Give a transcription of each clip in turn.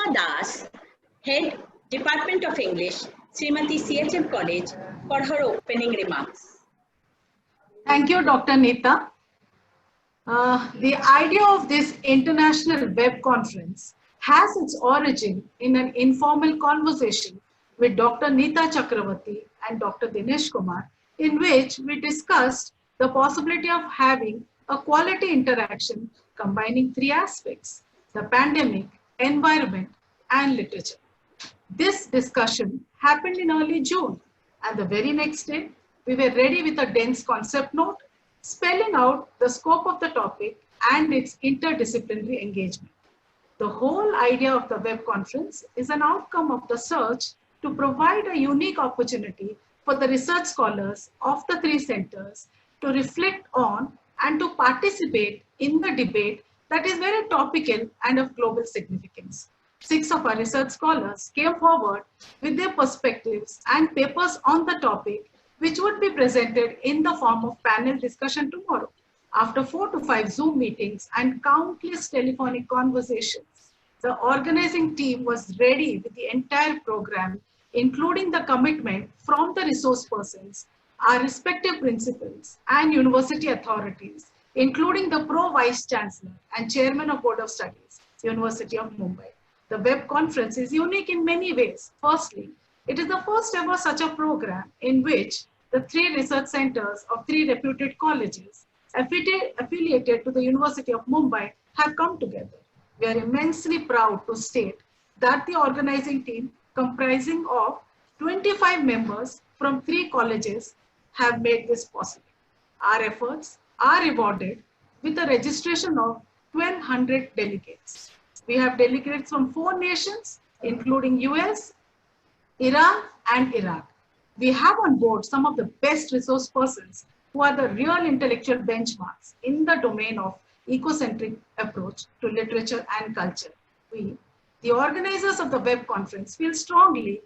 Pratima Das, Head, Department of English, Srimati CHM College, for her opening remarks. Thank you, Dr. Neeta. The idea of this international web conference has its origin in an informal conversation with Dr. Neeta Chakravarti and Dr. Dinesh Kumar, in which we discussed the possibility of having a quality interaction combining three aspects: the pandemic, environment, and literature. This discussion happened in early June, and the very next day, we were ready with a dense concept note spelling out the scope of the topic and its interdisciplinary engagement. The whole idea of the web conference is an outcome of the search to provide a unique opportunity for the research scholars of the three centers to reflect on and to participate in the debate that is very topical and of global significance. 6 of our research scholars came forward with their perspectives and papers on the topic, which would be presented in the form of panel discussion tomorrow. After 4 to 5 Zoom meetings and countless telephonic conversations, the organizing team was ready with the entire program, including the commitment from the resource persons, our respective principals, and university authorities, including the Pro Vice Chancellor and Chairman of Board of Studies, University of Mumbai. The web conference is unique in many ways. Firstly, it is the first ever such a program in which the three research centers of three reputed colleges affiliated to the University of Mumbai have come together. We are immensely proud to state that the organizing team, comprising of 25 members from 3 colleges, have made this possible. Our efforts are rewarded with a registration of 1,200 delegates. We have delegates from 4 nations, including US, Iran, and Iraq. We have on board some of the best resource persons who are the real intellectual benchmarks in the domain of ecocentric approach to literature and culture. We, the organizers of the web conference, feel strongly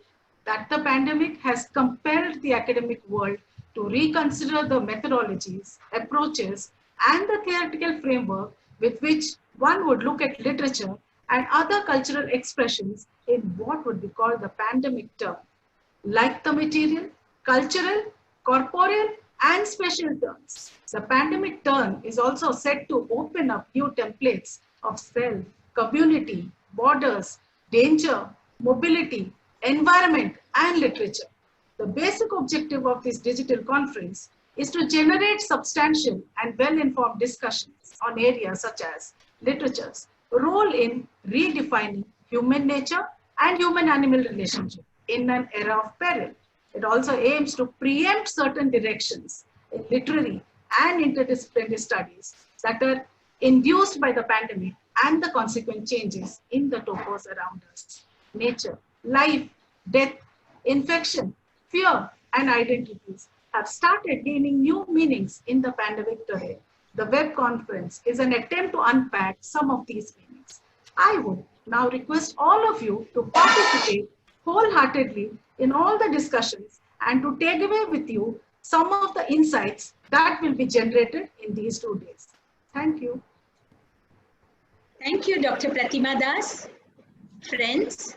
that the pandemic has compelled the academic world to reconsider the methodologies, approaches, and the theoretical framework with which one would look at literature and other cultural expressions in what would be called the pandemic term, like the material, cultural, corporeal, and spatial terms. The pandemic turn is also set to open up new templates of self, community, borders, danger, mobility, environment, and literature. The basic objective of this digital conference is to generate substantial and well-informed discussions on areas such as literature's role in redefining human nature and human-animal relationship in an era of peril. It also aims to preempt certain directions in literary and interdisciplinary studies that are induced by the pandemic and the consequent changes in the topos around us. Nature, life, death, infection, fear, and identities have started gaining new meanings in the pandemic terrain. The web conference is an attempt to unpack some of these meanings. I would now request all of you to participate wholeheartedly in all the discussions and to take away with you some of the insights that will be generated in these 2 days. Thank you. Thank you, Dr. Pratima Das. Friends,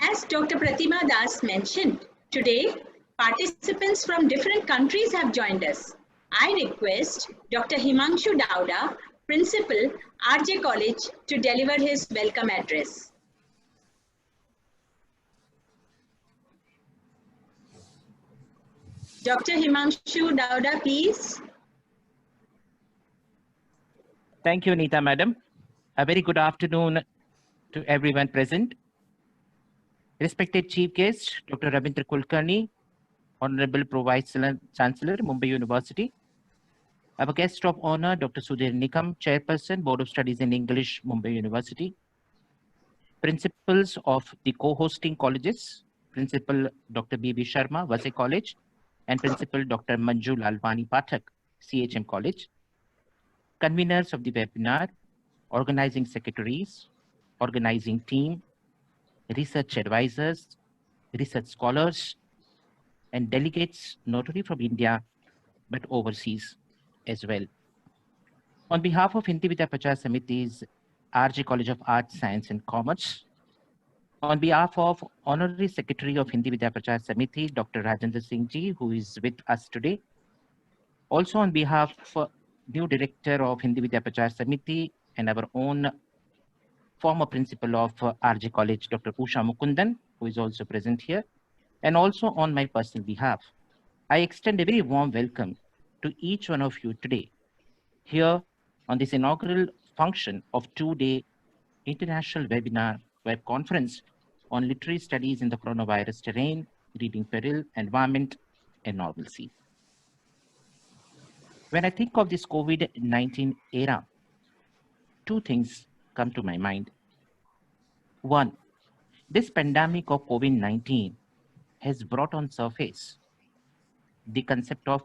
as Dr. Pratima Das mentioned, today participants from different countries have joined us. I request Dr. Himanshu Dauda, Principal, RJ College, to deliver his welcome address. Dr. Himanshu Dauda, please. Thank you, Neeta Madam. A very good afternoon to everyone present. Respected Chief Guest, Dr. Rabindra Kulkarni, Honorable Pro Vice Chancellor, Mumbai University. Our guest of honor, Dr. Sudhir Nikam, Chairperson, Board of Studies in English, Mumbai University. Principals of the co-hosting colleges, Principal Dr. B.B. Sharma, Vasai College, and Principal Dr. Manju Lalwani Pathak, CHM College. Conveners of the webinar, organizing secretaries, organizing team, research advisors, research scholars, and delegates not only from India, but overseas as well. On behalf of Hindi Vidya Prachar Samiti's RJ College of Arts, Science and Commerce, On behalf of Honorary Secretary of Hindi Vidya Prachar Samiti, Dr. Rajendra Singh Ji, who is with us today. Also on behalf of new Director of Hindi Vidya Prachar Samiti and our own former Principal of RJ College, Dr. Usha Mukundan, who is also present here. And also on my personal behalf, I extend a very warm welcome to each one of you today here on this inaugural function of two-day international webinar web conference on literary studies in the coronavirus terrain, reading peril, environment, and normalcy. When I think of this COVID-19 era, two things come to my mind. One, this pandemic of COVID-19 has brought on surface the concept of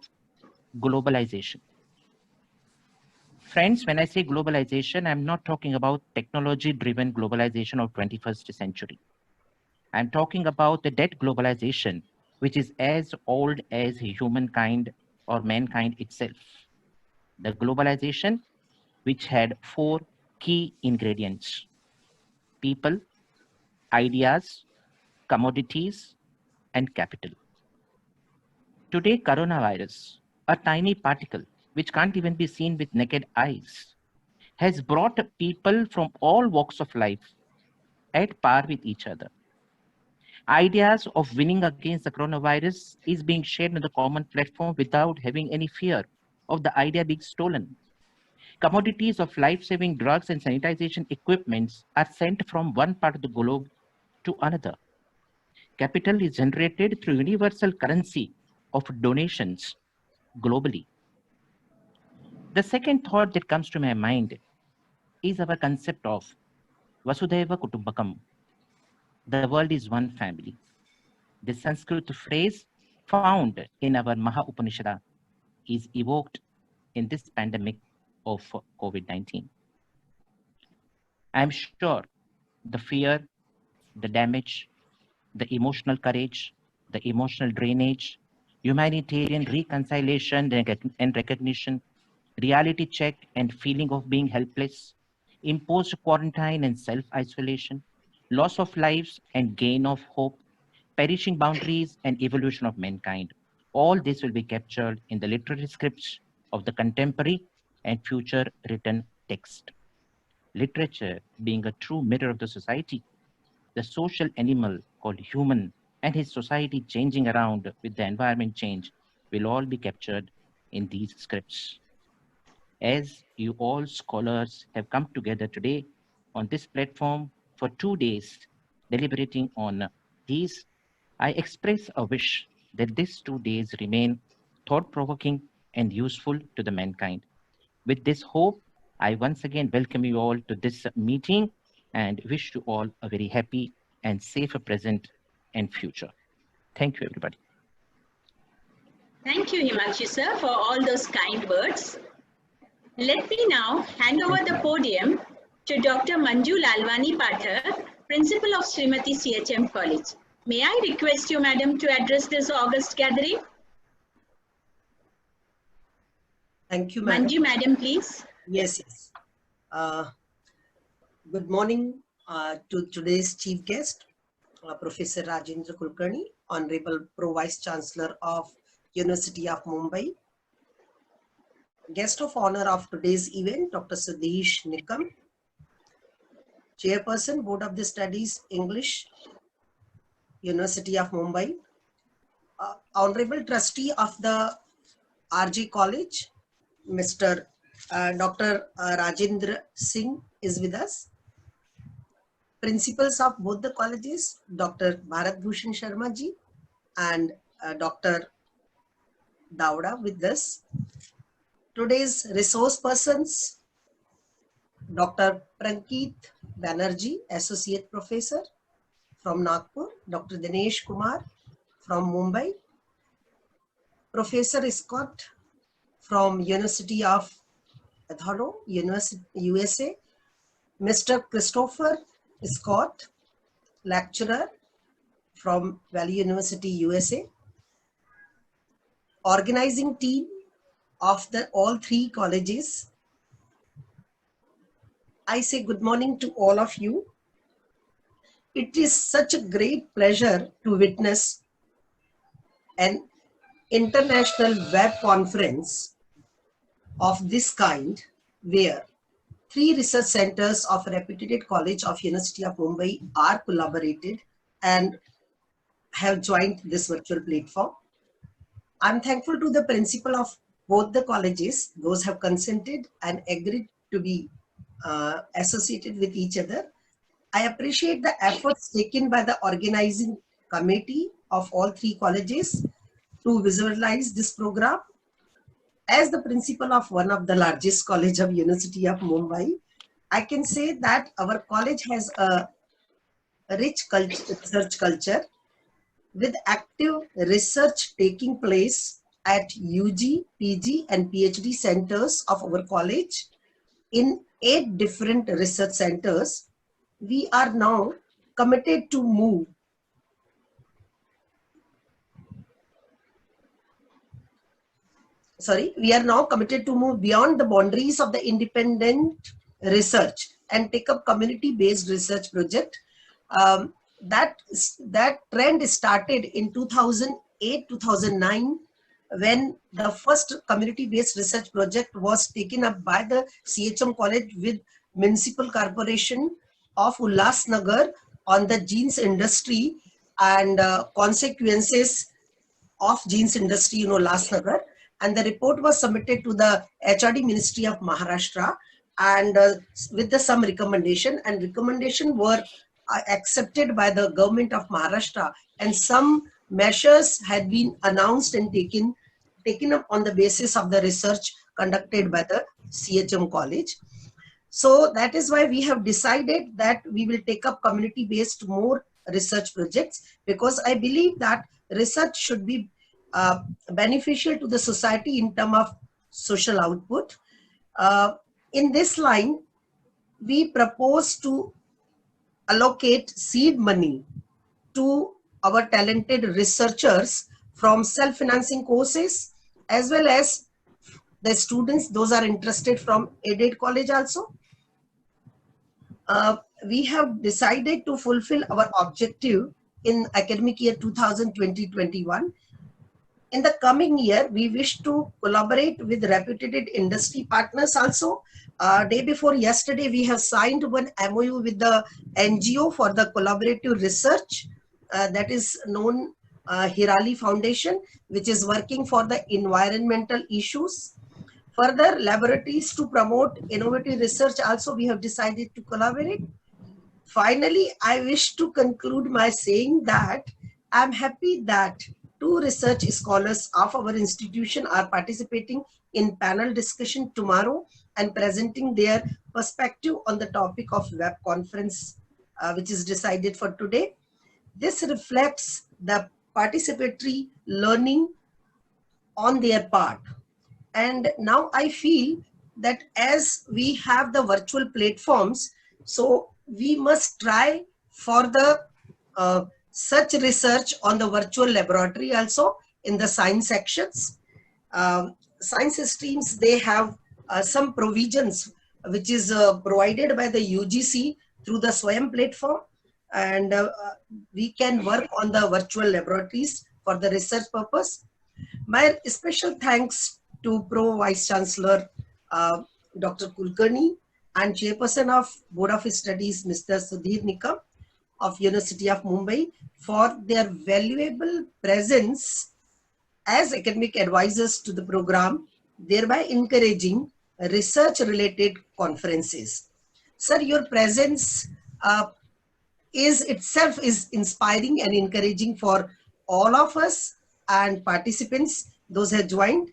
globalization. Friends, when I say globalization, I'm not talking about technology-driven globalization of 21st century. I'm talking about the dead globalization, which is as old as humankind or mankind itself. The globalization which had four key ingredients: people, ideas, commodities, and capital. Today, coronavirus, a tiny particle which can't even be seen with naked eyes, has brought people from all walks of life at par with each other. Ideas of winning against the coronavirus is being shared on the common platform without having any fear of the idea being stolen. Commodities of life-saving drugs and sanitization equipments are sent from one part of the globe to another. Capital is generated through universal currency of donations globally. The second thought that comes to my mind is our concept of Vasudhaiva Kutumbakam. The world is one family. The Sanskrit phrase found in our Maha Upanishada is evoked in this pandemic of COVID-19. I'm sure the fear, the damage, the emotional courage, the emotional drainage, humanitarian reconciliation and recognition, reality check and feeling of being helpless, imposed quarantine and self-isolation, loss of lives and gain of hope, perishing boundaries and evolution of mankind. All this will be captured in the literary scripts of the contemporary and future written text. Literature being a true mirror of the society, the social animal called human and his society changing around with the environment change will all be captured in these scripts. As you all scholars have come together today on this platform for 2 days deliberating on these, I express a wish that these 2 days remain thought-provoking and useful to the mankind. With this hope, I once again welcome you all to this meeting and wish you all a very happy and safe present and future. Thank you, everybody. Thank you, Himanshu sir, for all those kind words. Let me now hand over the podium to Dr. Manju Lalwani Pathak, Principal of Srimati CHM College. May I request you, Madam, to address this August gathering? Thank you, Madam. Manju, Madam, please. Yes, yes. Good morning to today's chief guest, Professor Rajendra Kulkarni, Honorable Pro Vice Chancellor of University of Mumbai. Guest of honor of today's event, Dr. Sudheesh Nikam, Chairperson, Board of the Studies, English, University of Mumbai. Honorable Trustee of the RJ College, Mr. Dr. Rajendra Singh is with us. Principals of both the colleges, Dr. Bharat Bhushan Sharma ji and Dr. Dauda with us. Today's resource persons, Dr. Prankit Banerjee, Associate Professor from Nagpur, Dr. Dinesh Kumar from Mumbai, Professor Scott from University of Edinburgh, USA, Mr. Christopher Scott, lecturer from Valley University, USA, organizing team of all three colleges. I say good morning to all of you. it is such a great pleasure to witness an international web conference of this kind, where 3 research centers of reputed College of University of Mumbai are collaborated and have joined this virtual platform. I'm thankful to the principal of both the colleges. Those have consented and agreed to be associated with each other. I appreciate the efforts taken by the organizing committee of all 3 colleges to visualize this program. As the principal of one of the largest college of University of Mumbai, I can say that our college has a rich research culture with active research taking place at UG, PG and PhD centers of our college. In 8 different research centers, we are now committed to move beyond the boundaries of the independent research and take up community-based research project. That trend started in 2008-2009 when the first community-based research project was taken up by the CHM College with Municipal Corporation of Ulhasnagar on the jeans industry and consequences of jeans industry in Ulhasnagar. And the report was submitted to the HRD Ministry of Maharashtra and with some recommendation, and recommendation were accepted by the government of Maharashtra, and some measures had been announced and taken up on the basis of the research conducted by the CHM College. So that is why we have decided that we will take up community-based more research projects, because I believe that research should be beneficial to the society in terms of social output. In this line, we propose to allocate seed money to our talented researchers from self-financing courses, as well as the students, those are interested from aided college also. We have decided to fulfill our objective in academic year 2020-21. In the coming year, we wish to collaborate with reputed industry partners also. Day before yesterday, we have signed one MOU with the NGO for the collaborative research that is known Hirali Foundation, which is working for the environmental issues. Further, laboratories to promote innovative research also we have decided to collaborate. Finally, I wish to conclude by saying that I'm happy that 2 research scholars of our institution are participating in panel discussion tomorrow and presenting their perspective on the topic of web conference, which is decided for today. This reflects the participatory learning on their part. And now I feel that as we have the virtual platforms, so we must try for the such research on the virtual laboratory also in the science sections. Science streams, they have some provisions which is provided by the UGC through the SWAYAM platform, and we can work on the virtual laboratories for the research purpose. My special thanks to Pro Vice Chancellor Dr. Kulkarni and Chairperson of Board of Studies Mr. Sudhir Nikam of University of Mumbai for their valuable presence as academic advisors to the program, thereby encouraging research-related conferences. Sir, your presence is itself inspiring and encouraging for all of us and participants, those who have joined.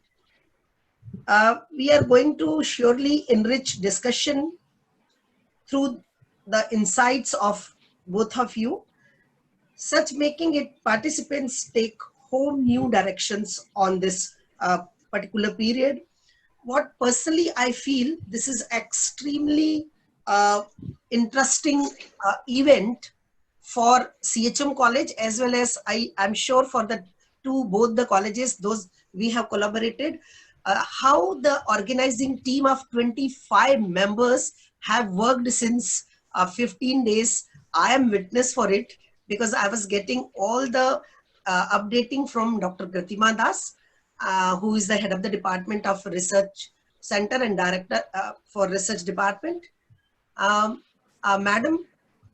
We are going to surely enrich discussion through the insights of both of you, such making it participants take home new directions on this particular period. What personally I feel, this is extremely interesting event for CHM College, as well as I'm sure for the both the colleges, those we have collaborated. How the organizing team of 25 members have worked since 15 days I am witness for it because I was getting all the updating from Dr. Pratima Das, who is the head of the Department of Research Center and Director for Research Department. Madam,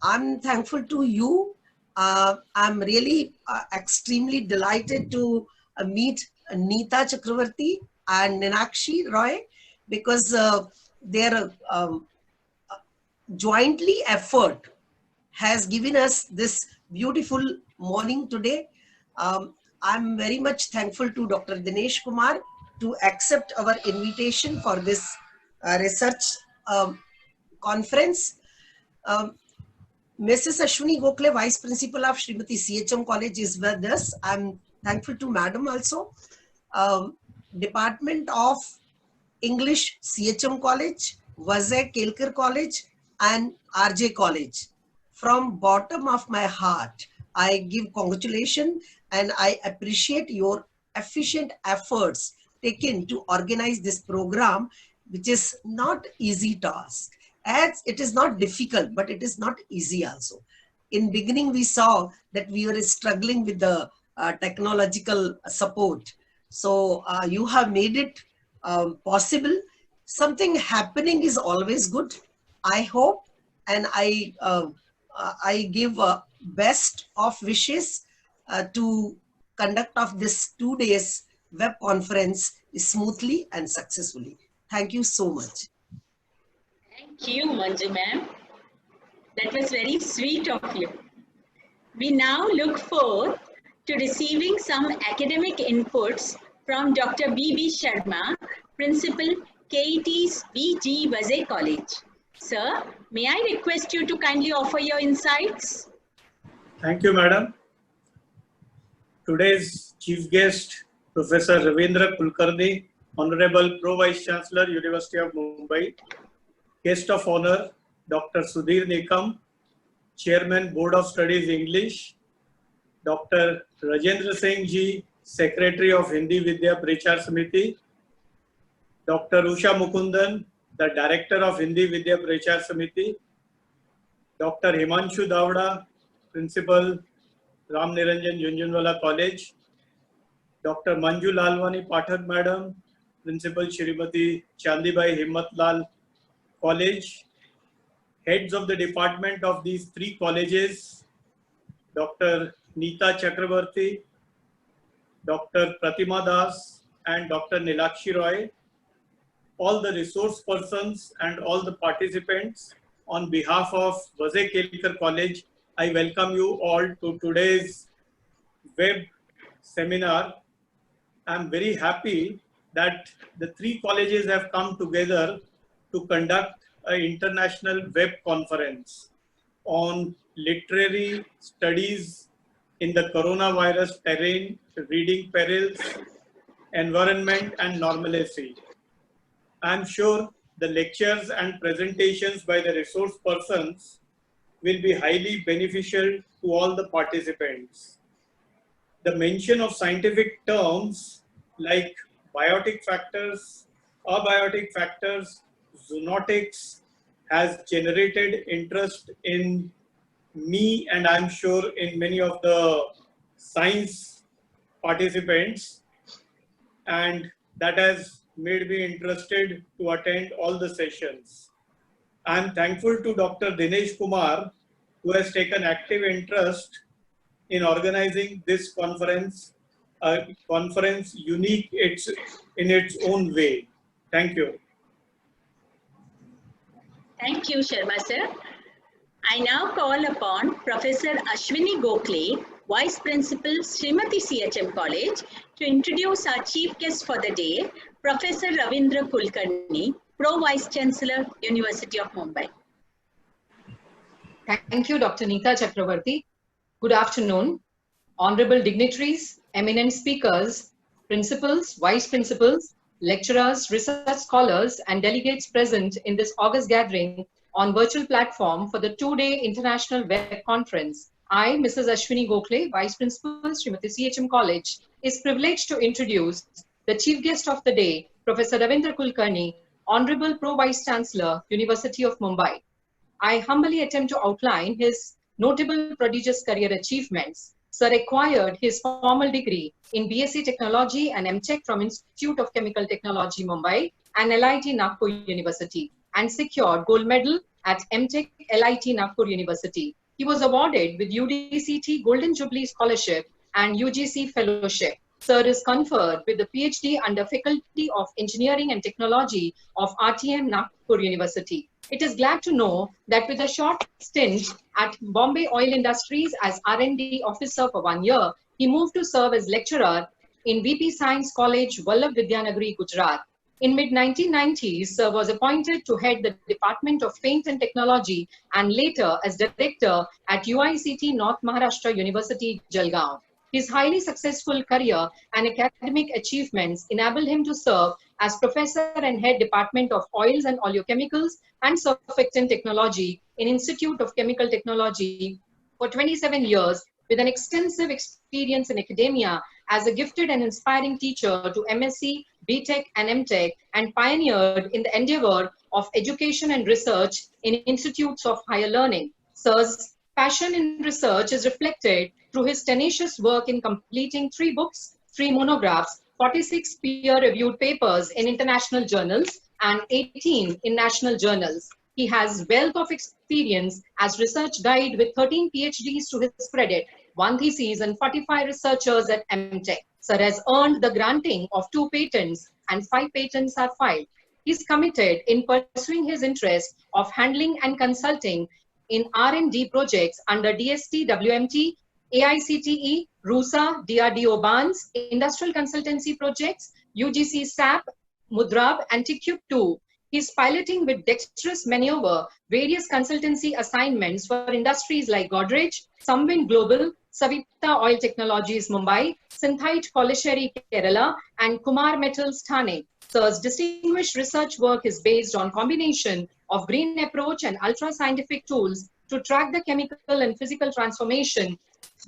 I'm thankful to you. I'm really extremely delighted to meet Neeta Chakravarti and Ninakshi Roy because their jointly effort has given us this beautiful morning today. I'm very much thankful to Dr. Dinesh Kumar to accept our invitation for this research conference. Mrs. Ashwini Gokhale, Vice Principal of Srimati CHM College is with us. I'm thankful to Madam also. Department of English CHM College, Vazag Kelkar College and RJ College. From bottom of my heart, I give congratulations and I appreciate your efficient efforts taken to organize this program, which is not easy task. As it is not difficult, but it is not easy also. In beginning, we saw that we were struggling with the technological support. So you have made it possible. Something happening is always good. I hope and I give best of wishes to conduct of this 2 days web conference smoothly and successfully. Thank you so much. Thank you, Manju ma'am. That was very sweet of you. We now look forward to receiving some academic inputs from Dr. B.B. Sharma, Principal, KET's B.G. Vazag College. Sir, may I request you to kindly offer your insights? Thank you, Madam. Today's chief guest, Professor Ravindra Kulkarni, Honorable Pro Vice Chancellor, University of Mumbai. Guest of honor, Dr. Sudhir Nikam, Chairman, Board of Studies English. Dr. Rajendra Singh Ji, Secretary of Hindi Vidya Prachar Samiti. Dr. Usha Mukundan, the Director of Hindi Vidya Prachar Samiti. Dr. Himanshu Davda, Principal, Ram Niranjan Jhunjhunwala College. Dr. Manju Lalwani Pathak Madam, Principal Shrimati Chandibai Himmatlal College. Heads of the department of these 3 colleges, Dr. Neeta Chakravarti, Dr. Pratima Das and Dr. Nilakshi Roy, all the resource persons and all the participants, on behalf of Vazag Kelkar College, I welcome you all to today's web seminar. I am very happy that the 3 colleges have come together to conduct an international web conference on literary studies in the coronavirus terrain, reading perils, environment and normalcy. I am sure the lectures and presentations by the resource persons will be highly beneficial to all the participants. The mention of scientific terms like biotic factors, abiotic factors, zoonotics has generated interest in me and I'm sure in many of the science participants, and that has made me interested to attend all the sessions. I am thankful to Dr. Dinesh Kumar, who has taken active interest in organizing this conference, a conference unique in its own way. Thank you. Thank you, Sharma sir. I now call upon Professor Ashwini Gokhale, Vice Principal, Srimati CHM College, to introduce our chief guest for the day, Professor Ravindra Kulkarni, Pro Vice Chancellor, University of Mumbai. Thank you, Dr. Neeta Chakravarti. Good afternoon, honorable dignitaries, eminent speakers, principals, vice principals, lecturers, research scholars, and delegates present in this August gathering on virtual platform for the 2-day International Web Conference. I, Mrs. Ashwini Gokhale, Vice Principal, Srimati CHM College, is privileged to introduce the chief guest of the day, Professor Ravindra Kulkarni, Honorable Pro Vice Chancellor, University of Mumbai. I humbly attempt to outline his notable prodigious career achievements. Sir acquired his formal degree in BSc Technology and MTech from Institute of Chemical Technology, Mumbai and LIT Nagpur University, and secured gold medal at MTech LIT Nagpur University. He was awarded with UDCT Golden Jubilee Scholarship and UGC Fellowship. Sir is conferred with the PhD under Faculty of Engineering and Technology of RTM Nagpur University. It is glad to know that with a short stint at Bombay Oil Industries as R&D officer for 1 year, he moved to serve as lecturer in VP Science College, Vallabh Vidyanagari, Gujarat. In mid-1990s, Sir was appointed to head the Department of Paint and Technology and later as director at UICT North Maharashtra University, Jalgaon. His highly successful career and academic achievements enabled him to serve as professor and head Department of Oils and Oleochemicals and Surfactant Technology in Institute of Chemical Technology for 27 years, with an extensive experience in academia as a gifted and inspiring teacher to MSc, BTech and MTech, and pioneered in the endeavor of education and research in institutes of higher learning. Sir's passion in research is reflected through his tenacious work in completing 3 books, 3 monographs, 46 peer-reviewed papers in international journals, and 18 in national journals. He has wealth of experience as research guide with 13 PhDs to his credit, 1 thesis and 45 researchers at MTech. Sir has earned the granting of 2 patents and 5 patents are filed. He is committed in pursuing his interest of handling and consulting in R&D projects under DST, WMT, AICTE, RUSA, DRDO BANS, industrial consultancy projects, UGC SAP, Mudrab, and TICUB2. He is piloting with dexterous maneuver various consultancy assignments for industries like Godrej, Samwind Global, Savita Oil Technologies Mumbai, Synthite Colliery Kerala, and Kumar Metals Thane. Sir's distinguished research work is based on combination of green approach and ultra-scientific tools to track the chemical and physical transformation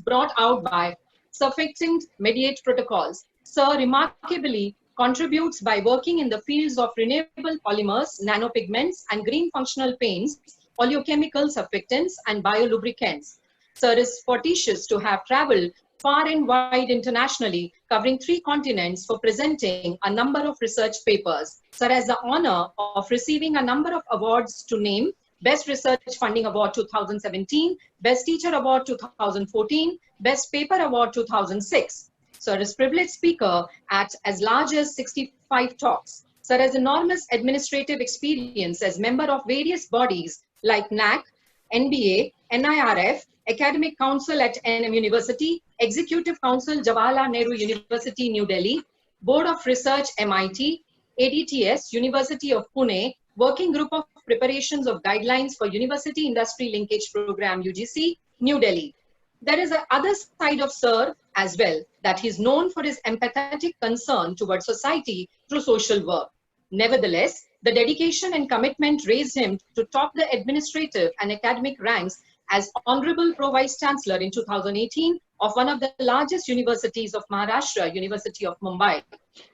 brought out by surfactant mediate protocols. Sir remarkably contributes by working in the fields of renewable polymers, nanopigments, and green functional paints, oleochemical surfactants, and biolubricants. Sir is fortuitous to have traveled far and wide internationally, covering 3 continents for presenting a number of research papers. Sir has the honor of receiving a number of awards to name: Best Research Funding Award 2017, Best Teacher Award 2014, Best Paper Award 2006. Sir is privileged speaker at as large as 65 talks. Sir has enormous administrative experience as member of various bodies like NAC, NBA, NIRF, Academic Council at NM University, Executive Council Jawaharlal Nehru University, New Delhi, Board of Research MIT, ADTS, University of Pune, Working Group of Preparations of Guidelines for University Industry Linkage Program UGC, New Delhi. There is another side of Sir as well, that he is known for his empathetic concern towards society through social work. Nevertheless, the dedication and commitment raised him to top the administrative and academic ranks as Honorable Pro Vice Chancellor in 2018 of one of the largest universities of Maharashtra, University of Mumbai.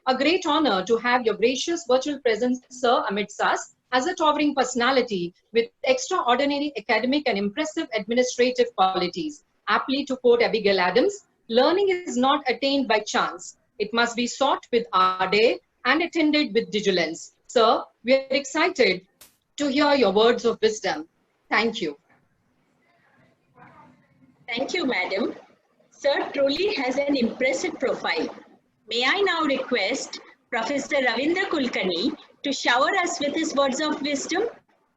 A great honor to have your gracious virtual presence, Sir, amidst us as a towering personality with extraordinary academic and impressive administrative qualities. Aptly to quote Abigail Adams, learning is not attained by chance. It must be sought with ardor and attended with diligence. Sir, we are excited to hear your words of wisdom. Thank you. Thank you, madam. Sir truly has an impressive profile. May I now request Professor Ravindra Kulkarni to shower us with his words of wisdom.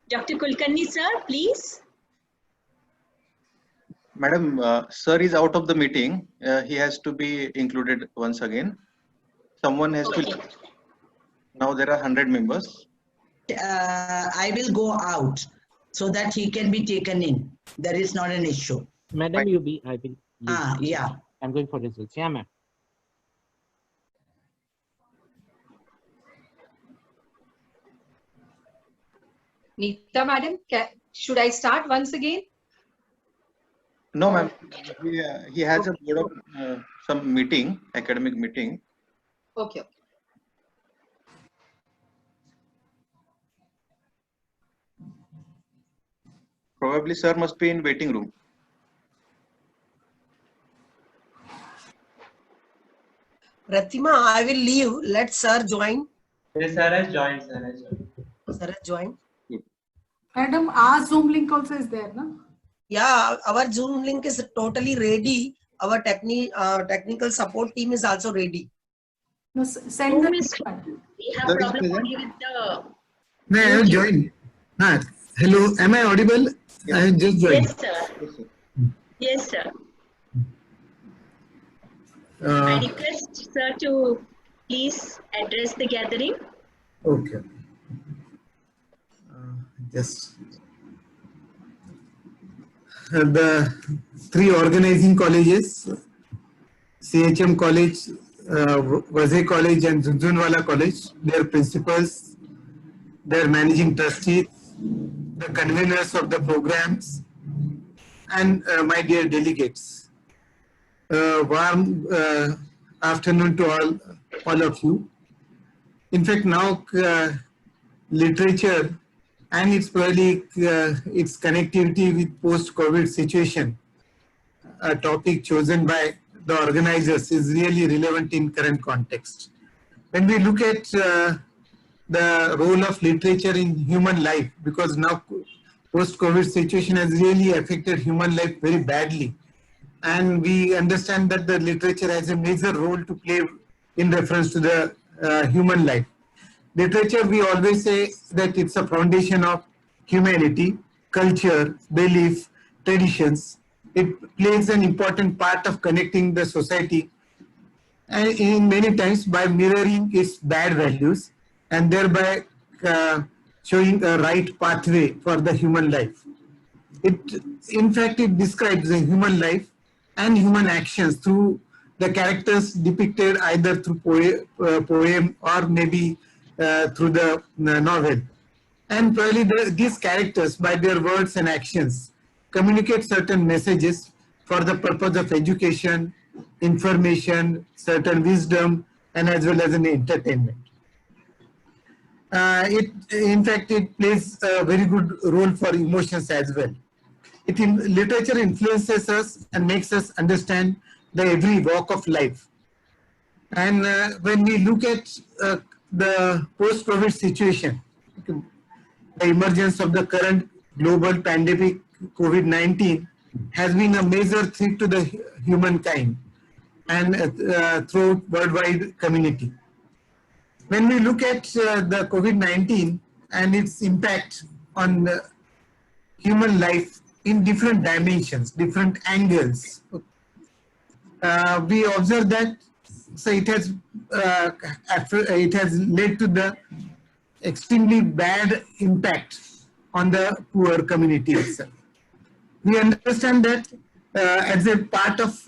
Dr. Kulkarni, sir, please. Madam, sir is out of the meeting. He has to be included once again. Someone has to. Now there are 100 members. I will go out so that he can be taken in. There is not an issue. Madam, you be, I will. Yeah. I'm going for results. Yeah, ma'am. Neeta, madam, should I start once again? No, ma'am. He has a board of some meeting, academic meeting. Okay. Probably sir must be in waiting room. Pratima, I will leave. Let sir join. Yes, sir has joined. Sir has joined. Sir has joined. Madam, our Zoom link also is there, no? Yeah, our Zoom link is totally ready. Our technical support team is also ready. No, send the Zoom is, we have Sir is problem present. only with the. May I have YouTube. joined? Hello, am I audible? Yes. I have just joined. Yes, sir. Yes, sir. Yes, sir. I Uh, request sir to please address the gathering. okay. Just the three organizing colleges, CHM College, Vazay College and Zunzunwala College, their principals, their managing trustees, the conveners of the programs, and my dear delegates. Warm afternoon to all of you. In fact, now literature and its probably its connectivity with post-COVID situation, a topic chosen by the organizers, is really relevant in current context. When we look at the role of literature in human life, because now post-COVID situation has really affected human life very badly, and we understand that the literature has a major role to play in reference to the human life. Literature, we always say that it's a foundation of humanity, culture, belief, traditions. It plays an important part of connecting the society, and in many times by mirroring its bad values and thereby showing a right pathway for the human life. In fact, it describes the human life and human actions through the characters depicted either through poem or maybe through the novel. And probably these characters, by their words and actions, communicate certain messages for the purpose of education, information, certain wisdom, and as well as an entertainment. In fact, it plays a very good role for emotions as well. Literature influences us and makes us understand the every walk of life. And when we look at the post-COVID situation, the emergence of the current global pandemic, COVID-19, has been a major threat to the humankind and throughout worldwide community. When we look at the COVID-19 and its impact on human life in different dimensions, different angles, we observe that so it has led to the extremely bad impact on the poor community itself. We understand that as a part of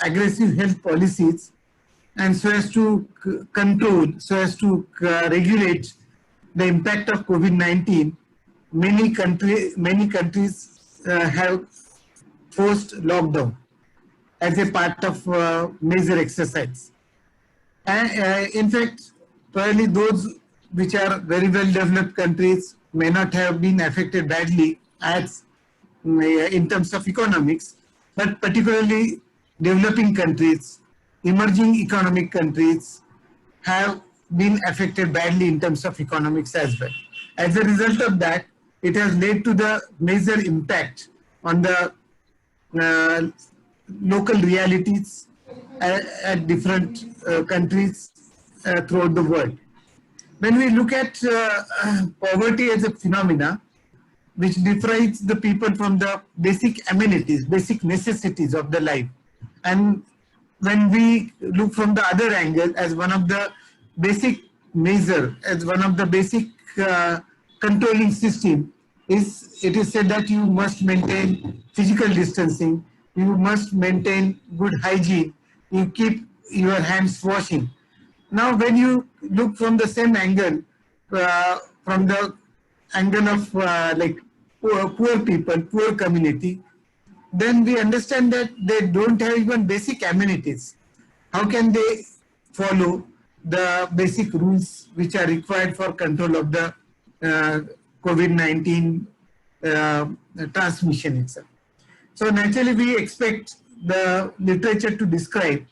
aggressive health policies, and so as to control, so as to regulate the impact of COVID-19, many countries have forced lockdown as a part of major exercise. And in fact, probably those which are very well developed countries may not have been affected badly as in terms of economics, but particularly developing countries, emerging economic countries have been affected badly in terms of economics as well. As a result of that, it has led to the major impact on the local realities at different countries throughout the world. When we look at poverty as a phenomena, which deprives the people from the basic amenities, basic necessities of the life, and when we look from the other angle as one of the basic measure, as one of the basic controlling system, it is said that you must maintain physical distancing, you must maintain good hygiene, you keep your hands washing. Now, when you look from the same angle, from the angle of like poor people, poor community, then we understand that they don't have even basic amenities. How can they follow the basic rules which are required for control of the COVID-19 transmission itself? So naturally, we expect the literature to describe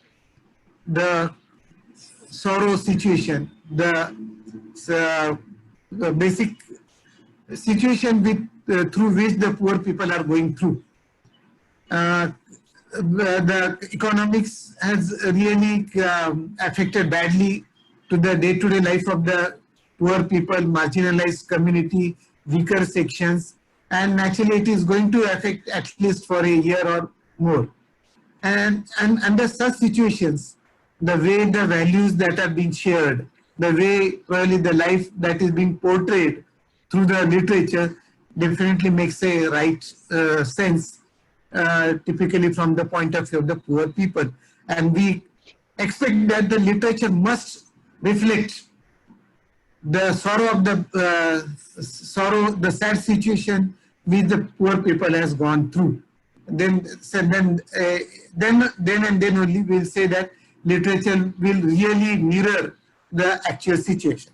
the sorrow situation, the basic situation through which the poor people are going through. The economics has really affected badly to the day-to-day life of the poor people, marginalized community, weaker sections, and naturally it is going to affect at least for a year or more. And under such situations, the way the values that are being shared, the way probably the life that is being portrayed through the literature definitely makes a right sense, typically from the point of view of the poor people. And we expect that the literature must reflect the sorrow of the sad situation which the poor people has gone through. Then only we'll say that literature will really mirror the actual situation.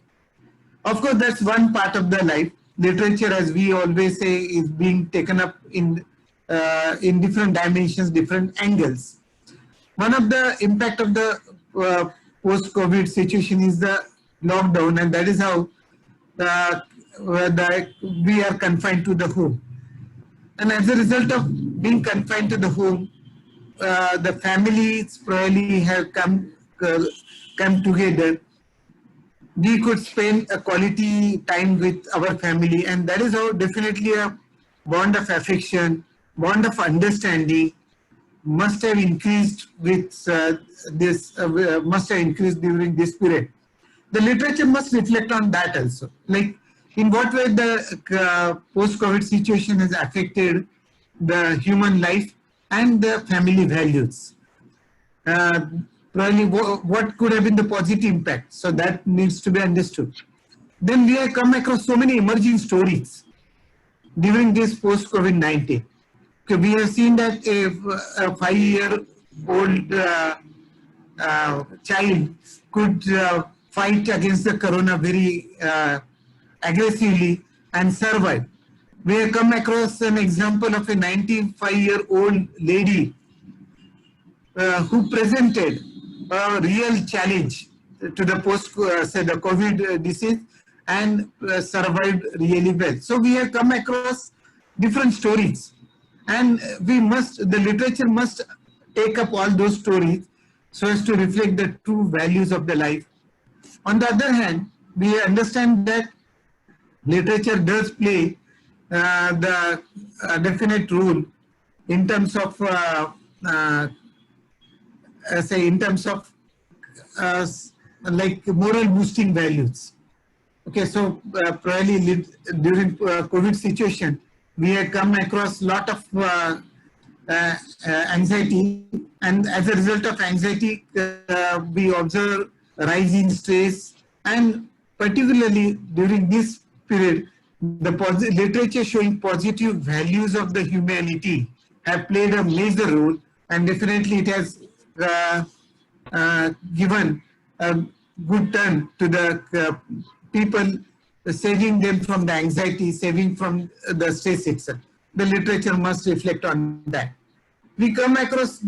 Of course, that's one part of the life. Literature, as we always say, is being taken up in different dimensions, different angles. One of the impact of the post-COVID situation is the lockdown, and that is how we are confined to the home. And as a result of being confined to the home, the families probably have come together. We could spend a quality time with our family, and that is how definitely a bond of affection, bond of understanding must have increased with during this period. The literature must reflect on that also. Like, in what way the post-COVID situation has affected the human life and the family values. Probably what could have been the positive impact. So that needs to be understood. Then we have come across so many emerging stories during this post-COVID-19. Okay, we have seen that a 5-year-old child could fight against the corona very aggressively and survive. We have come across an example of a 95-year-old lady who presented a real challenge to the the COVID disease and survived really well. So we have come across different stories, and the literature must take up all those stories so as to reflect the true values of the life. On the other hand, we understand that literature does play the definite role in terms of like moral boosting values. Okay, so probably during COVID situation, we have come across a lot of anxiety, and as a result of anxiety, we observe rising stress, and particularly during this period, the literature showing positive values of the humanity have played a major role, and definitely it has given a good turn to the people, saving them from the anxiety, saving from the stress itself. The literature must reflect on that. We come across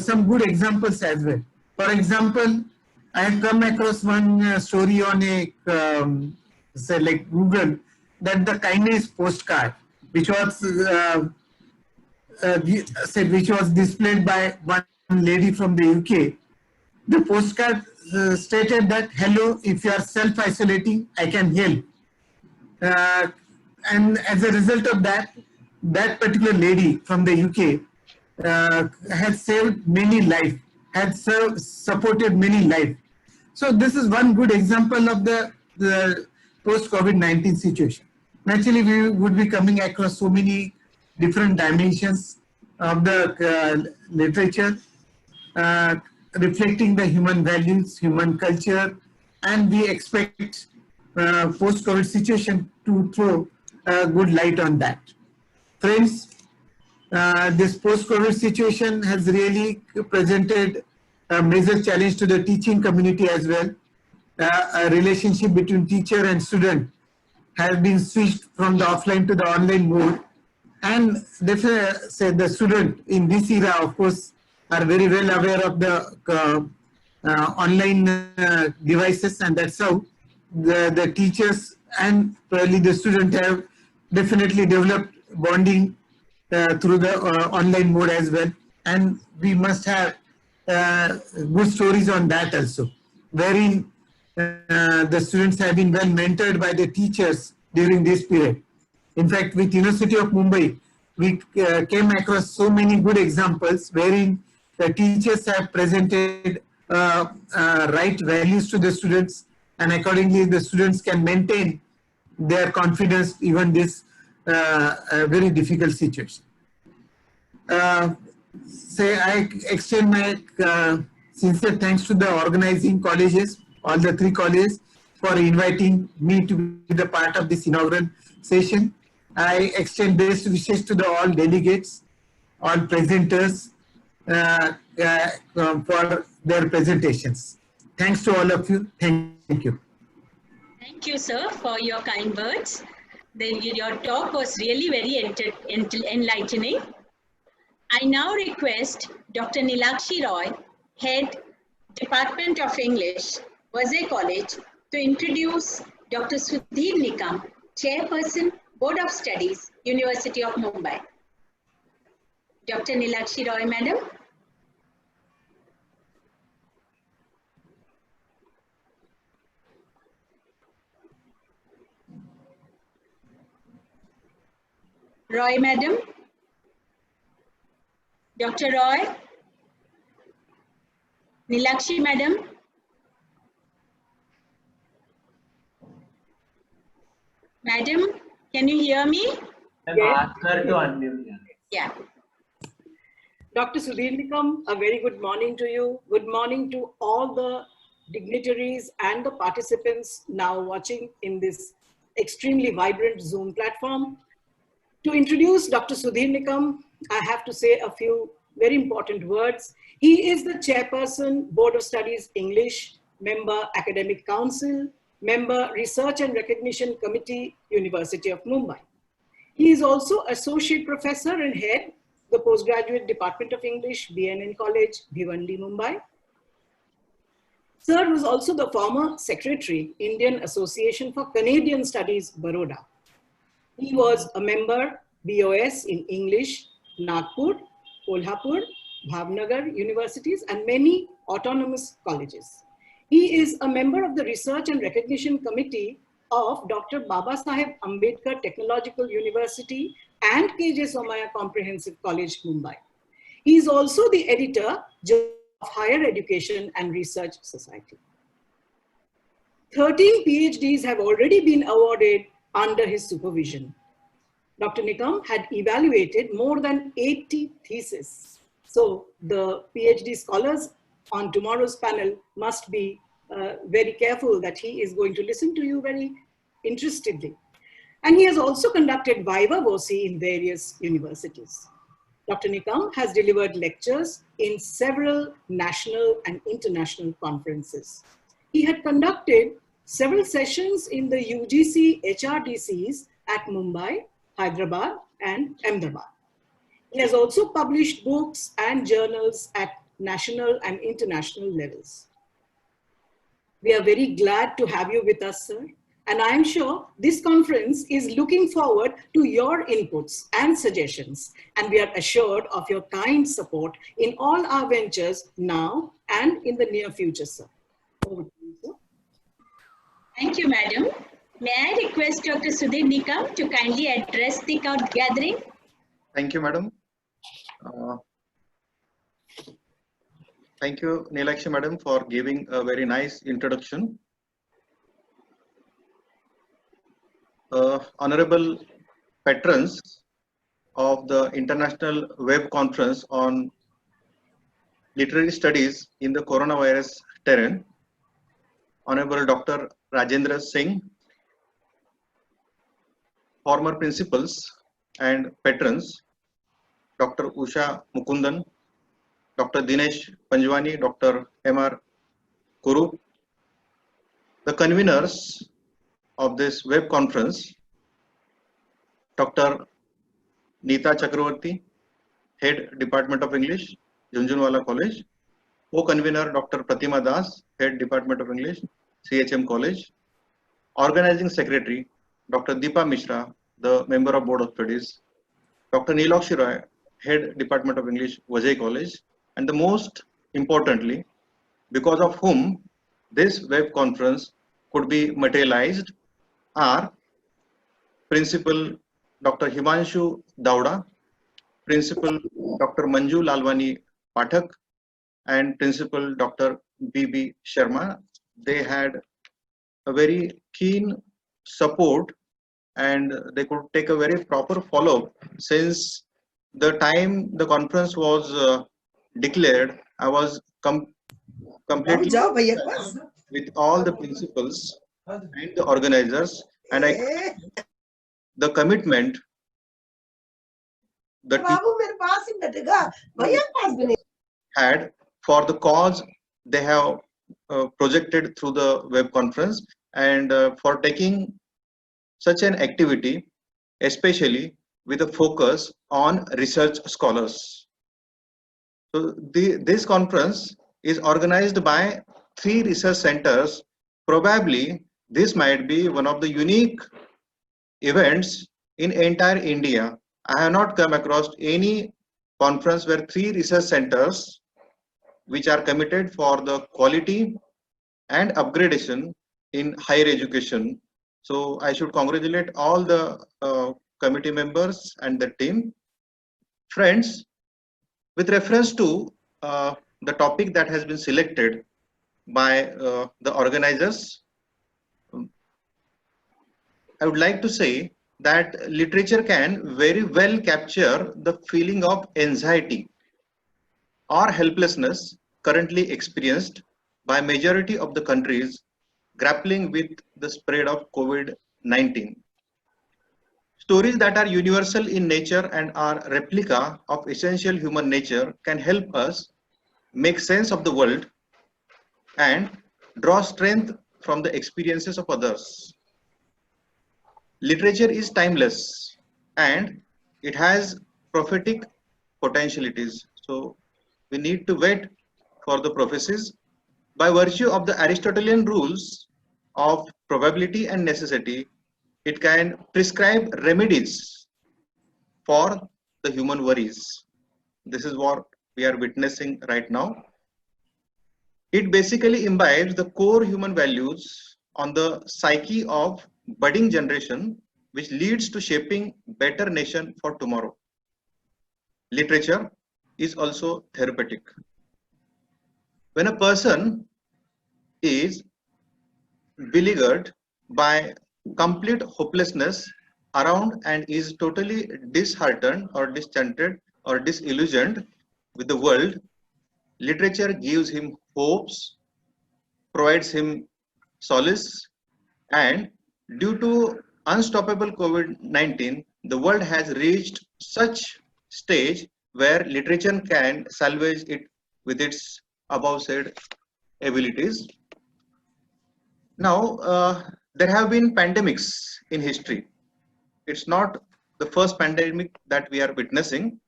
some good examples as well. For example, I have come across one story on a say like Google, that the kindness postcard, which was displayed by one lady from the UK. The postcard stated that, "Hello, if you are self-isolating, I can help." And as a result of that, that particular lady from the UK had saved many lives, had supported many lives. So this is one good example of the post-COVID-19 situation. Naturally, we would be coming across so many different dimensions of the literature, reflecting the human values, human culture, and we expect post-COVID situation to throw a good light on that. Friends, this post-COVID situation has really presented a major challenge to the teaching community as well. A relationship between teacher and student has been switched from the offline to the online mode. And the student in this era, of course, are very well aware of the online devices, and that's how the teachers and probably the student have definitely developed bonding through the online mode as well. And we must have good stories on that also, wherein the students have been well mentored by the teachers during this period. In fact, with University of Mumbai, we came across so many good examples wherein the teachers have presented right values to the students, and accordingly the students can maintain their confidence even this very difficult situation. I extend my sincere thanks to the organizing colleges, all the 3 colleges, for inviting me to be the part of this inaugural session. I extend best wishes to the all delegates, all presenters for their presentations. Thanks to all of you. Thank you. Thank you, sir, for your kind words. Your talk was really very enlightening. I now request Dr. Nilakshi Roy, Head, Department of English, Vasai College, to introduce Dr. Sudhir Nikam, Chairperson, Board of Studies, University of Mumbai. Dr. Nilakshi Roy, Madam. Roy, Madam. Dr. Roy. Nilakshi, Madam. Madam, can you hear me? Ask her to unmute. Yeah. Dr. Sudhir Nikam, a very good morning to you. Good morning to all the dignitaries and the participants now watching in this extremely vibrant Zoom platform. To introduce Dr. Sudhir Nikam, I have to say a few very important words. He is the Chairperson, Board of Studies English, Member Academic Council, Member Research and Recognition Committee, University of Mumbai. He is also Associate Professor and Head, the Postgraduate Department of English, BNN College, Bhiwandi, Mumbai. Sir was also the former Secretary, Indian Association for Canadian Studies, Baroda. He was a member, BOS in English, Nagpur, Kolhapur, Bhavnagar universities, and many autonomous colleges. He is a member of the Research and Recognition Committee of Dr. Babasaheb Ambedkar Technological University and KJ Somaya Comprehensive College, Mumbai. He is also the editor of Higher Education and Research Society. 13 PhDs have already been awarded under his supervision. Dr. Nikam had evaluated more than 80 theses. So the PhD scholars on tomorrow's panel must be very careful that he is going to listen to you very interestedly. And he has also conducted viva voce in various universities. Dr. Nikam has delivered lectures in several national and international conferences. He had conducted several sessions in the UGC HRDCs at Mumbai, Hyderabad, and Ahmedabad. He has also published books and journals at national and international levels. We are very glad to have you with us, sir. And I am sure this conference is looking forward to your inputs and suggestions. And we are assured of your kind support in all our ventures now and in the near future, sir. Over to you, sir. Thank you, madam. May I request Dr. Sudhir Nikam to kindly address the gathering? Thank you, madam. Thank you, Nilakshi madam, for giving a very nice introduction. Honorable patrons of the International Web Conference on Literary Studies in the Coronavirus Terrain, Honorable Dr. Rajendra Singh, former principals and patrons, Dr. Usha Mukundan, Dr. Dinesh Panjwani, Dr. M.R. Kuru, the conveners of this web conference, Dr. Neeta Chakravarti, Head Department of English, Jhunjhunwala College, Co-convener Dr. Pratima Das, Head Department of English, CHM College. Organizing Secretary Dr. Deepa Mishra, the Member of Board of Studies. Dr. Neelakshi Roy, Head Department of English, Vijay College. And the most importantly, because of whom this web conference could be materialized are Principal Dr. Himanshu Dauda, Principal Dr. Manju Lalwani Pathak, and Principal Dr. B.B. Sharma. They had a very keen support and they could take a very proper follow-up. Since the time the conference was declared, I was completely with all the principals and the organizers, and the commitment the team had for the cause they have projected through the web conference, and for taking such an activity, especially with a focus on research scholars. So this conference is organized by 3 research centers. Probably this might be one of the unique events in entire India. I have not come across any conference where 3 research centers which are committed for the quality and upgradation in higher education. So I should congratulate all the committee members and the team. Friends, with reference to the topic that has been selected by the organizers, I would like to say that literature can very well capture the feeling of anxiety or helplessness currently experienced by majority of the countries grappling with the spread of COVID-19. Stories that are universal in nature and are replica of essential human nature can help us make sense of the world and draw strength from the experiences of others. Literature is timeless and it has prophetic potentialities. So we need to wait for the prophecies. By virtue of the Aristotelian rules of probability and necessity, it can prescribe remedies for the human worries. This is what we are witnessing right now. It basically imbibes the core human values on the psyche of budding generation, which leads to shaping better nation for tomorrow. Literature is also therapeutic. When a person is beleaguered by complete hopelessness around and is totally disheartened or disenchanted or disillusioned with the world, literature gives him hopes, provides him solace, and due to unstoppable COVID-19, the world has reached such stage where literature can salvage it with its above said abilities. Now, there have been pandemics in history. It's not the first pandemic that we are witnessing.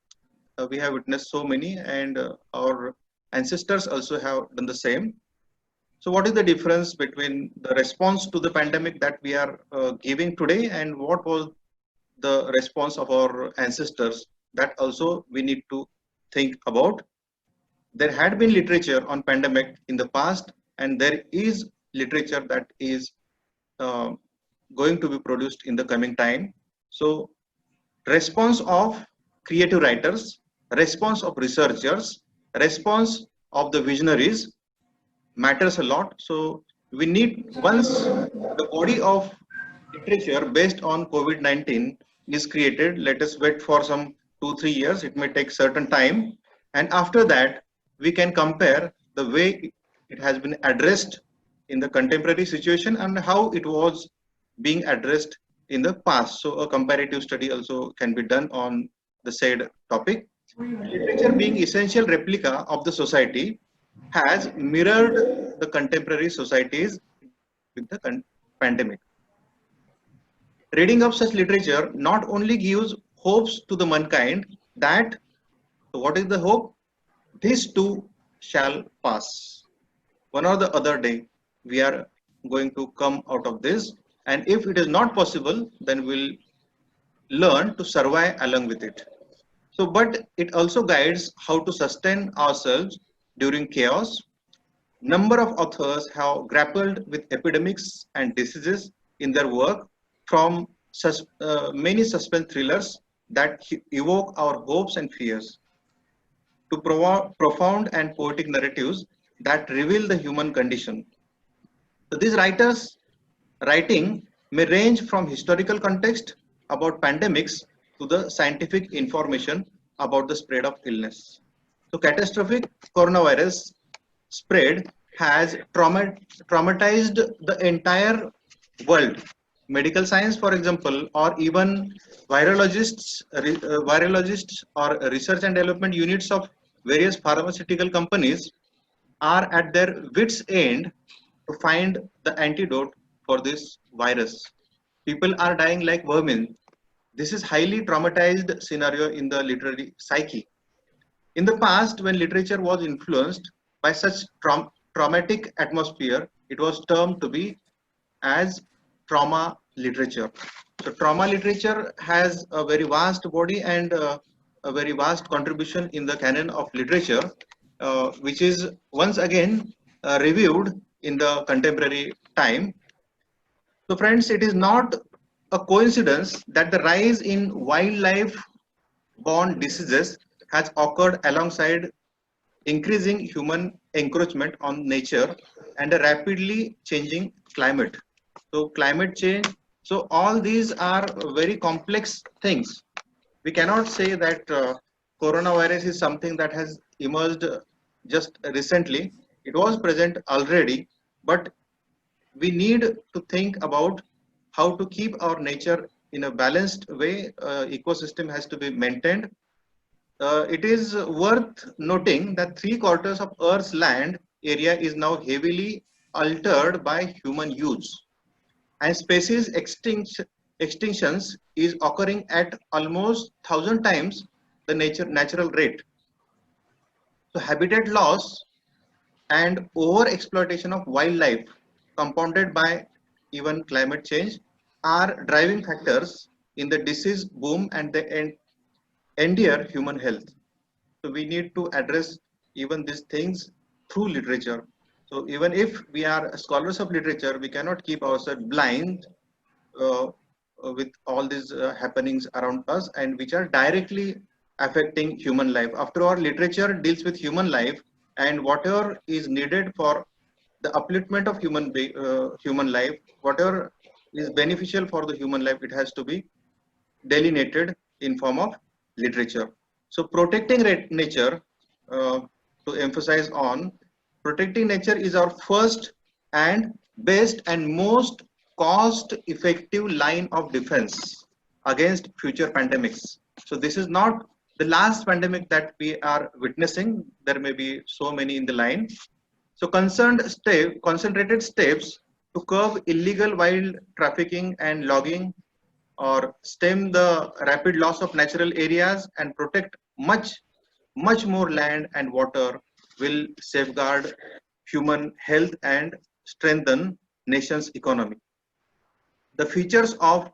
We have witnessed so many, and our ancestors also have done the same. So what is the difference between the response to the pandemic that we are giving today and what was the response of our ancestors? That also we need to think about. There had been literature on pandemic in the past, and there is literature that is going to be produced in the coming time. So response of creative writers, response of researchers, response of the visionaries matters a lot. So we need, once the body of literature based on COVID-19 is created, let us wait for some 2-3 years, it may take certain time, and after that we can compare the way it has been addressed in the contemporary situation and how it was being addressed in the past. So a comparative study also can be done on the said topic. Literature, being essential replica of the society, has mirrored the contemporary societies with the pandemic. Reading of such literature not only gives hopes to the mankind that, what is the hope? This too shall pass. One or the other day, we are going to come out of this. And if it is not possible, then we'll learn to survive along with it. So, but it also guides how to sustain ourselves during chaos. Number of authors have grappled with epidemics and diseases in their work, from many suspense thrillers that evoke our hopes and fears, to profound and poetic narratives that reveal the human condition. So these writers' writing may range from historical context about pandemics to the scientific information about the spread of illness. So catastrophic coronavirus spread has traumatized the entire world. Medical science, for example, or even virologists or research and development units of various pharmaceutical companies are at their wits' end to find the antidote for this virus. People are dying like vermin. This is highly traumatized scenario in the literary psyche. In the past, when literature was influenced by such traumatic atmosphere, it was termed to be as trauma literature. So trauma literature has a very vast body and a very vast contribution in the canon of literature, which is once again reviewed in the contemporary time. So friends, it is not a coincidence that the rise in wildlife-borne diseases has occurred alongside increasing human encroachment on nature and a rapidly changing climate. So climate change, so all these are very complex things. We cannot say that coronavirus is something that has emerged just recently. It was present already, but we need to think about how to keep our nature in a balanced way. Ecosystem has to be maintained. It is worth noting that 3/4 of Earth's land area is now heavily altered by human use, and species extinctions is occurring at almost 1,000 times the natural rate. So habitat loss and over exploitation of wildlife, compounded by even climate change, are driving factors in the disease boom and the endear human health. So we need to address even these things through literature. So even if we are scholars of literature, we cannot keep ourselves blind with all these happenings around us and which are directly affecting human life. After all, literature deals with human life, and whatever is needed for the upliftment of human life, whatever is beneficial for the human life, it has to be delineated in form of literature. So protecting nature, to emphasize on, protecting nature is our first and best and most cost effective line of defense against future pandemics. So this is not the last pandemic that we are witnessing. There may be so many in the line. So concentrated steps to curb illegal wild trafficking and logging, or stem the rapid loss of natural areas and protect much more land and water, will safeguard human health and strengthen nation's economy. The features of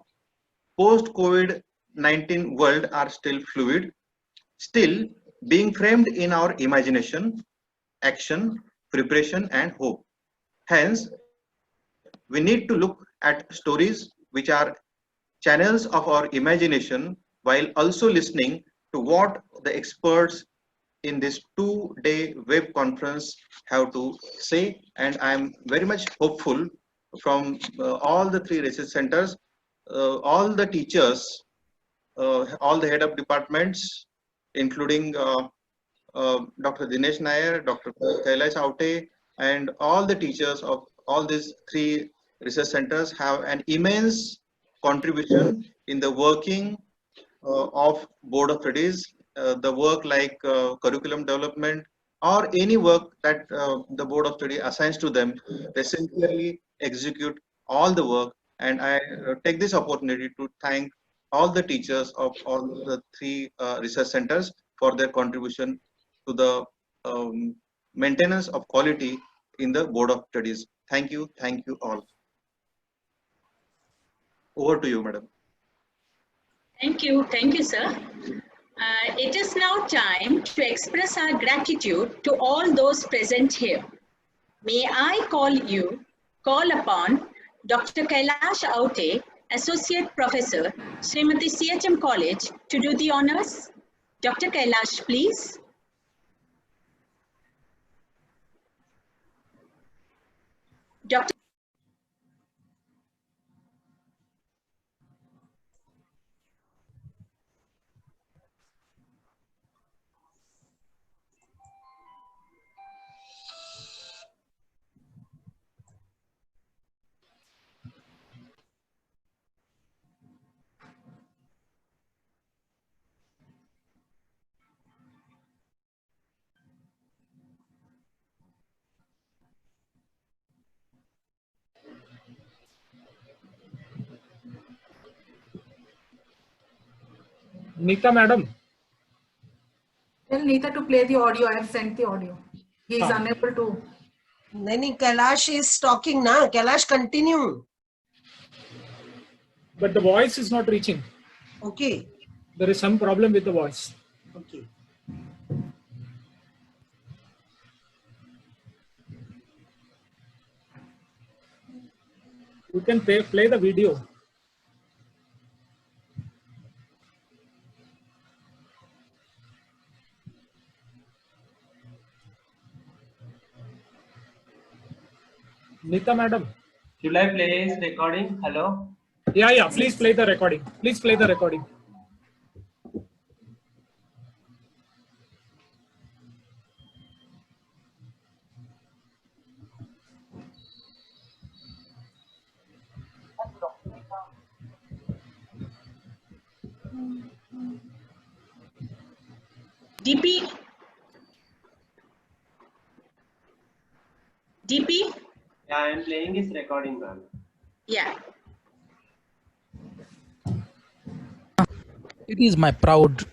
post-COVID-19 world are still fluid, still being framed in our imagination, action, preparation, and hope. Hence, we need to look at stories which are channels of our imagination while also listening to what the experts in this 2-day web conference have to say. And I'm very much hopeful from all the 3 research centers, all the teachers, all the head of departments, including Dr. Dinesh Nair, Dr. Kailash Aute, and all the teachers of all these 3 research centers have an immense contribution in the working of Board of Studies, the work like curriculum development or any work that the Board of Studies assigns to them. They sincerely execute all the work, and I take this opportunity to thank all the teachers of all the 3 research centers for their contribution to the maintenance of quality in the Board of Studies. Thank you all. Over to you, madam. Thank you, sir. It is now time to express our gratitude to all those present here. May I call upon Dr. Kailash Aute, Associate Professor, Srimati CHM College, to do the honors. Dr. Kailash, please. Dr. Neeta madam. Tell Neeta to play the audio. I have sent the audio. He is unable to. Nani, Kailash is talking now. Kailash, continue. But the voice is not reaching. Okay. There is some problem with the voice. Okay. You can play the video. Neeta madam. Should I play his recording? Hello? Yeah. Please play the recording. Please play the recording. DP. Yeah, I am playing his recording, ma'am. Yeah. It is my proud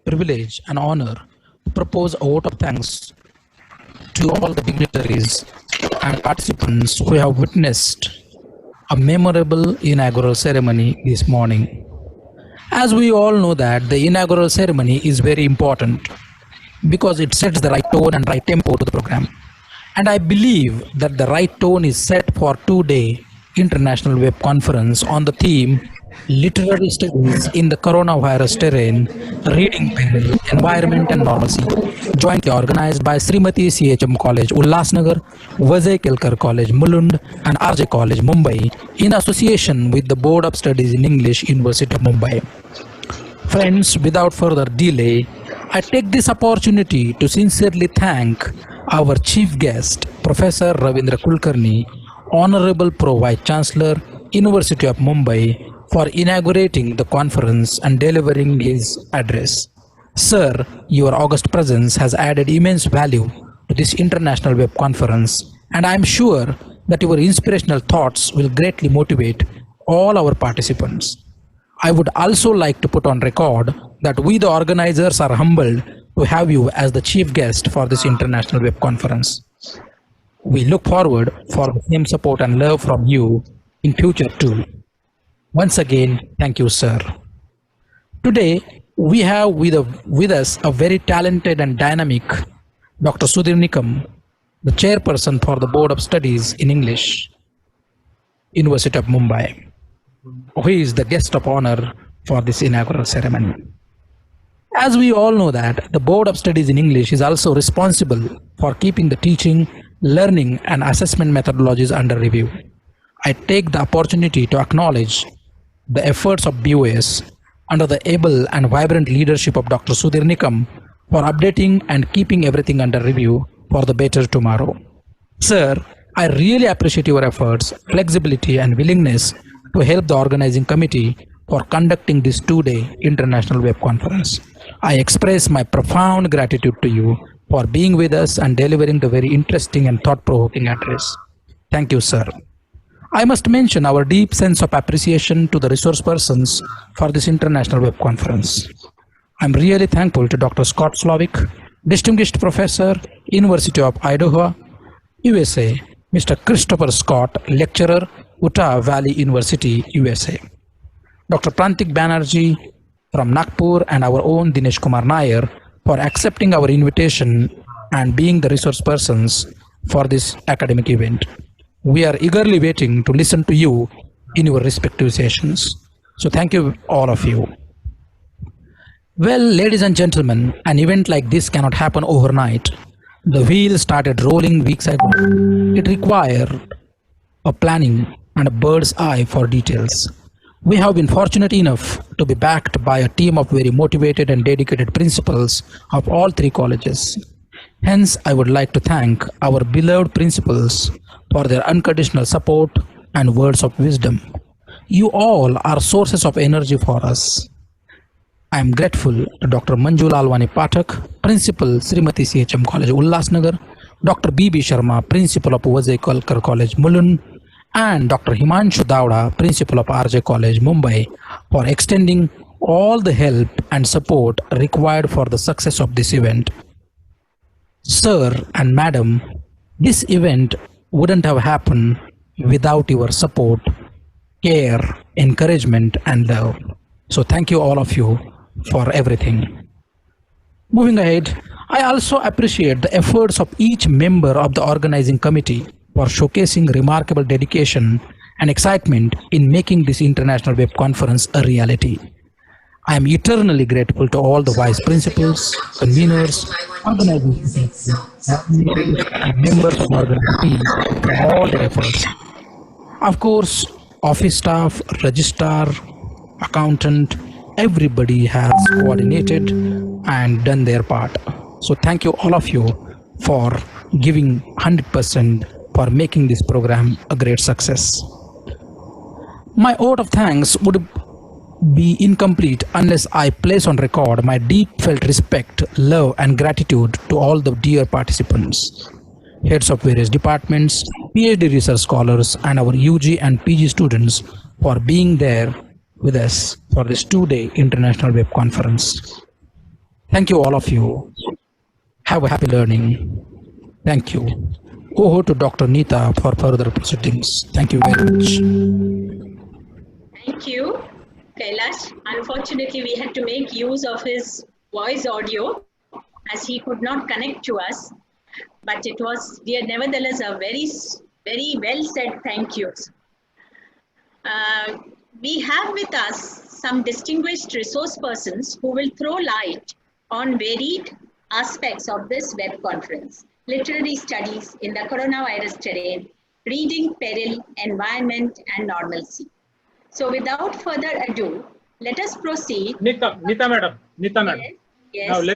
privilege and honor to propose a vote of thanks to all the dignitaries and participants who have witnessed a memorable inaugural ceremony this morning. As we all know that the inaugural ceremony is very important because it sets the right tone and right tempo to the program. And I believe that the right tone is set for two-day international web conference on the theme Literary Studies in the Coronavirus Terrain, Reading Panel, Environment and Normalcy, jointly organized by Srimati CHM College, Ulhasnagar, Vijay Kelkar College, Mulund and RJ College, Mumbai, in association with the Board of Studies in English, University of Mumbai. Friends, without further delay, I take this opportunity to sincerely thank our chief guest, Professor Ravindra Kulkarni, Honorable Pro Vice Chancellor, University of Mumbai, for inaugurating the conference and delivering his address. Sir, your august presence has added immense value to this international web conference, and I am sure that your inspirational thoughts will greatly motivate all our participants. I would also like to put on record that we, the organizers, are humbled to have you as the chief guest for this international web conference. We look forward for the same support and love from you in future too. Once again, thank you, sir. Today, we have with us a very talented and dynamic Dr. Sudhir Nikam, the chairperson for the Board of Studies in English, University of Mumbai, who is the guest of honor for this inaugural ceremony. As we all know that the Board of Studies in English is also responsible for keeping the teaching, learning and assessment methodologies under review. I take the opportunity to acknowledge the efforts of BOS under the able and vibrant leadership of Dr. Sudhir Nikam for updating and keeping everything under review for the better tomorrow. Sir, I really appreciate your efforts, flexibility and willingness to help the organizing committee for conducting this two-day international web conference. I express my profound gratitude to you for being with us and delivering the very interesting and thought-provoking address. Thank you, sir. I must mention our deep sense of appreciation to the resource persons for this international web conference. I'm really thankful to Dr. Scott Slovic, Distinguished Professor, University of Idaho, USA, Mr. Christopher Scott, Lecturer, Utah Valley University, USA. Dr. Prantik Banerjee from Nagpur and our own Dinesh Kumar Nair for accepting our invitation and being the resource persons for this academic event. We are eagerly waiting to listen to you in your respective sessions. So thank you, all of you. Well, ladies and gentlemen, an event like this cannot happen overnight. The wheel started rolling weeks ago. It required a planning and a bird's eye for details. We have been fortunate enough to be backed by a team of very motivated and dedicated principals of all three colleges. Hence, I would like to thank our beloved principals for their unconditional support and words of wisdom. You all are sources of energy for us. I am grateful to Dr. Manju Lalwani Pathak, Principal, Srimati CHM College, Ulhasnagar, Dr. B.B. Sharma, Principal of Vijay Kalkar College, Mulund, and Dr. Himanshu Davda, Principal of RJ College, Mumbai, for extending all the help and support required for the success of this event. Sir and Madam, this event wouldn't have happened without your support, care, encouragement, and love. So thank you, all of you, for everything. Moving ahead, I also appreciate the efforts of each member of the organizing committee for showcasing remarkable dedication and excitement in making this International Web Conference a reality. I am eternally grateful to all the vice principals, conveners, organizing and members of our team for all their efforts. Of course, office staff, registrar, accountant, everybody has coordinated and done their part. So thank you, all of you, for giving 100% for making this program a great success. My vote of thanks would be incomplete unless I place on record my deep felt respect, love, and gratitude to all the dear participants, heads of various departments, PhD research scholars, and our UG and PG students for being there with us for this 2-day International Web Conference. Thank you, all of you. Have a happy learning. Thank you. Over to Dr. Neeta for further proceedings. Thank you very much. Thank you, Kailash. Unfortunately, we had to make use of his voice audio as he could not connect to us. But it was, nevertheless, a very, very well said thank yous. We have with us some distinguished resource persons who will throw light on varied aspects of this web conference: literary studies in the coronavirus terrain, reading, peril, environment, and normalcy. So without further ado, let us proceed. Neeta madam. Yes. Now let